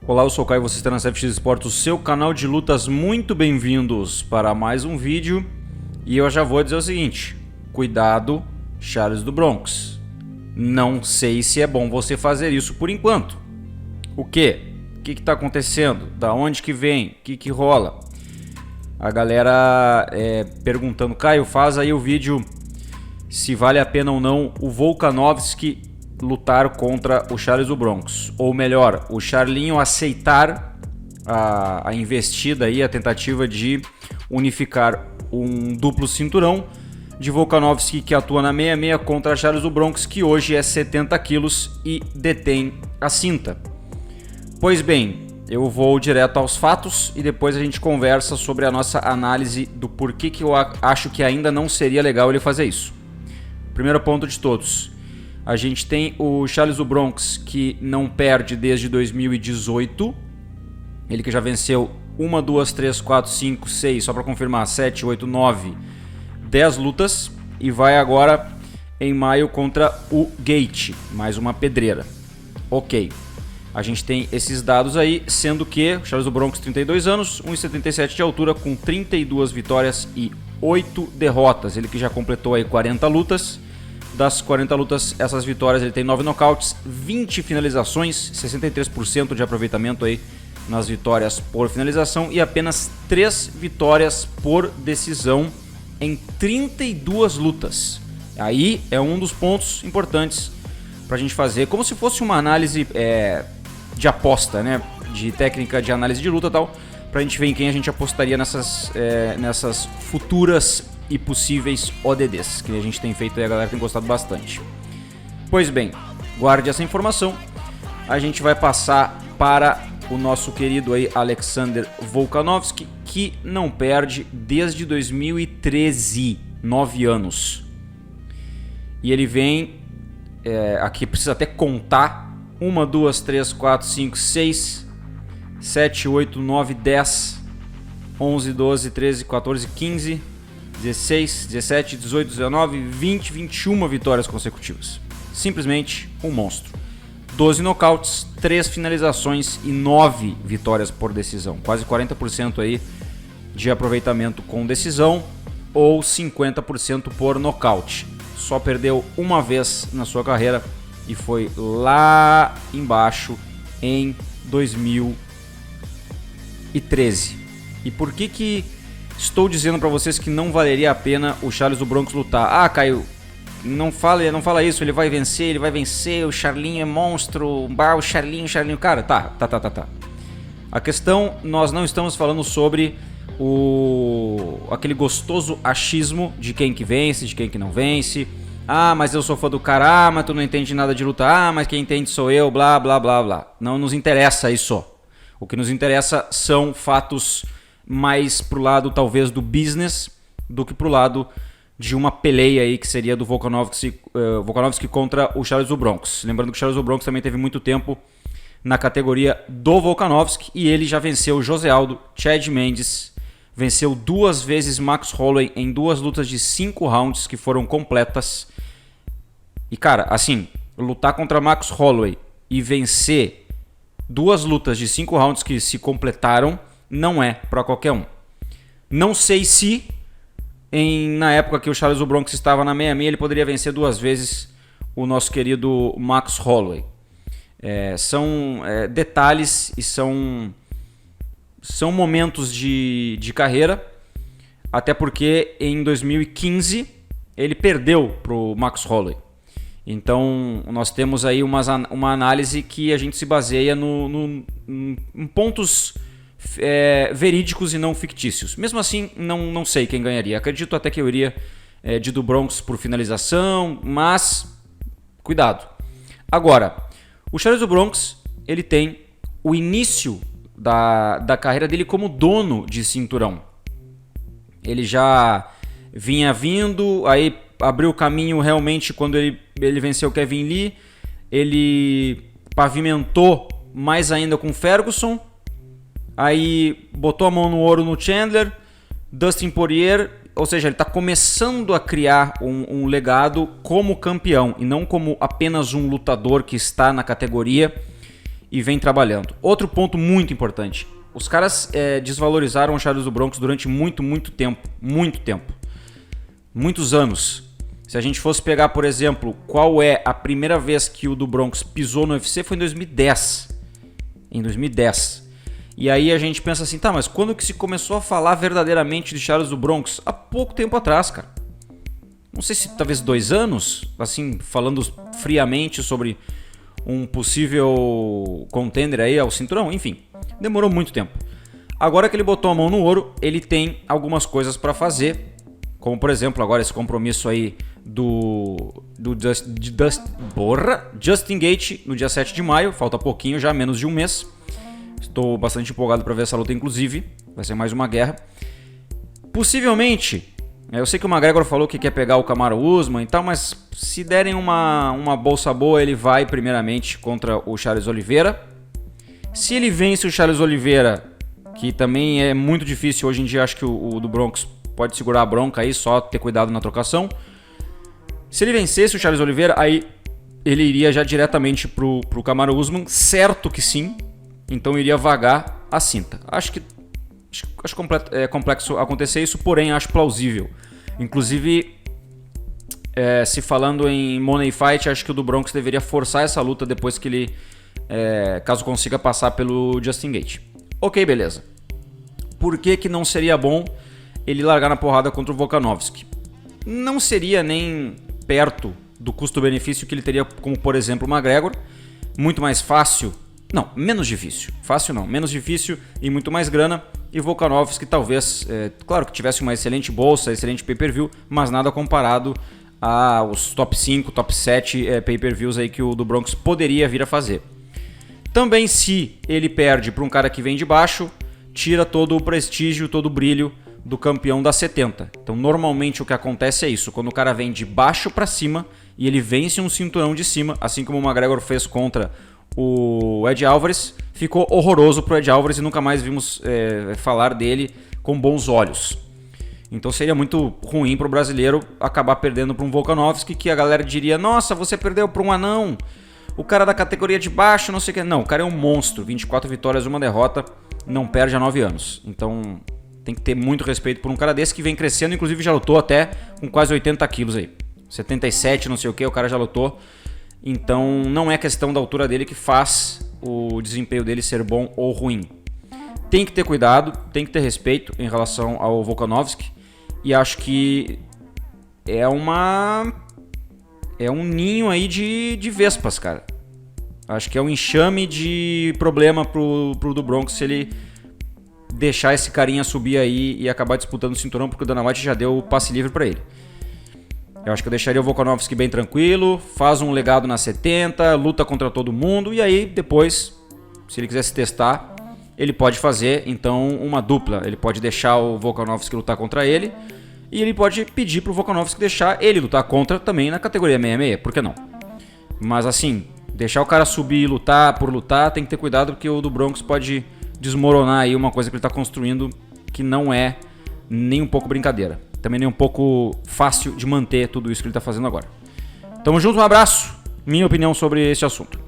Olá, eu sou o Caio, você está na CFX Esportes, o seu canal de lutas. Muito bem-vindos para mais um vídeo. E eu já vou dizer o seguinte: cuidado, Charles do Bronx. Não sei se é bom você fazer isso por enquanto. O quê? O que está acontecendo? Da onde que vem? O que rola? A galera perguntando: Caio, faz aí o vídeo se vale a pena ou não o Volkanovski lutar contra o Charles do Bronx. Ou melhor, o Charlinho aceitar a investida aí, a tentativa de unificar um duplo cinturão de Volkanovski, que atua na 66, contra Charles do Bronx, que hoje é 70 quilos e detém a cinta. Pois bem, eu vou direto aos fatos e depois a gente conversa sobre a nossa análise do porquê que eu acho que ainda não seria legal ele fazer isso. Primeiro ponto de todos: a gente tem o Charles do Bronx, que não perde desde 2018. Ele que já venceu 1, 2, 3, 4, 5, 6, só para confirmar, 7, 8, 9, 10 lutas. E vai agora em maio contra o Gate, mais uma pedreira. Ok, a gente tem esses dados aí, sendo que o Charles do Bronx, 32 anos, 1,77 de altura, com 32 vitórias e 8 derrotas. Ele que já completou aí 40 lutas. Das 40 lutas, essas vitórias, ele tem 9 nocautes, 20 finalizações, 63% de aproveitamento aí nas vitórias por finalização e apenas 3 vitórias por decisão em 32 lutas. Aí é um dos pontos importantes pra gente fazer, como se fosse uma análise de aposta, né? De técnica de análise de luta e tal, pra gente ver em quem a gente apostaria nessas futuras e possíveis ODDs, que a gente tem feito e a galera tem gostado bastante. Pois bem, guarde essa informação. A gente vai passar para o nosso querido aí Alexander Volkanovski, que não perde desde 2013, 9 anos. E ele vem, aqui precisa até contar, 1, 2, 3, 4, 5, 6, 7, 8, 9, 10, 11, 12, 13, 14, 15... 16, 17, 18, 19, 20, 21 vitórias consecutivas. Simplesmente um monstro. 12 nocautes, 3 finalizações e 9 vitórias por decisão. Quase 40% aí de aproveitamento com decisão ou 50% por nocaute. Só perdeu uma vez na sua carreira e foi lá embaixo em 2013. E por que estou dizendo para vocês que não valeria a pena o Charles do Bronx lutar? Ah, Caio, não fala isso, ele vai vencer, o Charlinho é monstro, o Charlinho. Cara, tá. A questão, nós não estamos falando sobre aquele gostoso achismo de quem que vence, de quem que não vence. Ah, mas eu sou fã do cara, mas tu não entende nada de luta. Ah, mas quem entende sou eu, blá, blá, blá, blá. Não nos interessa isso. O que nos interessa são fatos mais pro lado talvez do business do que pro lado de uma peleia aí que seria do Volkanovski contra o Charles do Bronx. Lembrando que o Charles do Bronx também teve muito tempo na categoria do Volkanovski e ele já venceu o José Aldo, Chad Mendes, venceu 2 vezes Max Holloway em 2 lutas de 5 rounds que foram completas. E cara, assim, lutar contra Max Holloway e vencer 2 lutas de 5 rounds que se completaram não é para qualquer um. Não sei se na época que o Charles do Bronx estava na 66 ele poderia vencer 2 vezes o nosso querido Max Holloway. São detalhes e são momentos de carreira, até porque em 2015 ele perdeu para o Max Holloway. Então nós temos aí uma análise que a gente se baseia em pontos verídicos e não fictícios. Mesmo assim, não sei quem ganharia. Acredito até que eu iria de do Bronx por finalização, mas cuidado. Agora, o Charles do Bronx, ele tem o início da carreira dele como dono de cinturão. Ele já vinha vindo, aí abriu o caminho realmente quando ele venceu o Kevin Lee. Ele pavimentou mais ainda com Ferguson. Aí botou a mão no ouro no Chandler, Dustin Poirier, ou seja, ele está começando a criar um legado como campeão e não como apenas um lutador que está na categoria e vem trabalhando. Outro ponto muito importante. Os caras desvalorizaram o Charles do Bronx durante muito tempo. Muitos anos. Se a gente fosse pegar, por exemplo, qual é a primeira vez que o do Bronx pisou no UFC, foi em 2010. Em 2010. E aí a gente pensa assim, tá, mas quando que se começou a falar verdadeiramente de Charles do Bronx? Há pouco tempo atrás, cara. Não sei se talvez 2 anos, assim, falando friamente sobre um possível contender aí ao cinturão, enfim, demorou muito tempo. Agora que ele botou a mão no ouro, ele tem algumas coisas para fazer, como por exemplo, agora esse compromisso aí do Justin Gaethje no dia 7 de maio, falta pouquinho já, menos de um mês. Estou bastante empolgado para ver essa luta, inclusive, vai ser mais uma guerra. Possivelmente, eu sei que o McGregor falou que quer pegar o Kamaru Usman e tal, mas se derem uma bolsa boa, ele vai primeiramente contra o Charles Oliveira. Se ele vence o Charles Oliveira, que também é muito difícil hoje em dia, acho que o do Bronx pode segurar a bronca aí, só ter cuidado na trocação. Se ele vencesse o Charles Oliveira, aí ele iria já diretamente pro Kamaru Usman, certo que sim, então iria vagar a cinta. Acho complexo acontecer isso, porém acho plausível. Inclusive, se falando em Money Fight, acho que o do Bronx deveria forçar essa luta depois que ele, caso consiga passar pelo Justin Gaethje. Ok, beleza. Por que não seria bom ele largar na porrada contra o Volkanovski? Não seria nem perto do custo-benefício que ele teria, como por exemplo o McGregor. Muito mais fácil. Não, menos difícil. Fácil não, menos difícil e muito mais grana. E Volkanovski talvez, claro que tivesse uma excelente bolsa, excelente pay-per-view, mas nada comparado aos top 5, top 7 pay-per-views aí que o do Bronx poderia vir a fazer. Também se ele perde para um cara que vem de baixo, tira todo o prestígio, todo o brilho do campeão da 70. Então normalmente o que acontece é isso, quando o cara vem de baixo para cima e ele vence um cinturão de cima, assim como o McGregor fez contra o Ed Alvarez, ficou horroroso pro Ed Alvarez e nunca mais vimos falar dele com bons olhos. Então seria muito ruim pro brasileiro acabar perdendo para um Volkanovski, que a galera diria, nossa, você perdeu para um anão, o cara da categoria de baixo, não sei o que. Não, o cara é um monstro, 24 vitórias, 1 derrota, não perde há 9 anos. Então tem que ter muito respeito por um cara desse que vem crescendo, inclusive já lutou até com quase 80 quilos aí. 77, não sei o que, o cara já lutou. Então não é questão da altura dele que faz o desempenho dele ser bom ou ruim. Tem que ter cuidado, tem que ter respeito em relação ao Volkanovski. E acho que é um ninho aí de vespas, cara. Acho que é um enxame de problema pro do Bronx se ele deixar esse carinha subir aí e acabar disputando o cinturão, porque o Dana White já deu o passe livre pra ele. Eu acho que eu deixaria o Volkanovski bem tranquilo, faz um legado na 70, luta contra todo mundo, e aí depois, se ele quiser se testar, ele pode fazer então uma dupla. Ele pode deixar o Volkanovski lutar contra ele, e ele pode pedir pro Volkanovski deixar ele lutar contra também na categoria 66, por que não? Mas assim, deixar o cara subir e lutar por lutar, tem que ter cuidado, porque o do Bronx pode desmoronar aí uma coisa que ele está construindo que não é nem um pouco brincadeira. Também nem um pouco fácil de manter tudo isso que ele está fazendo agora. Tamo junto, um abraço. Minha opinião sobre esse assunto.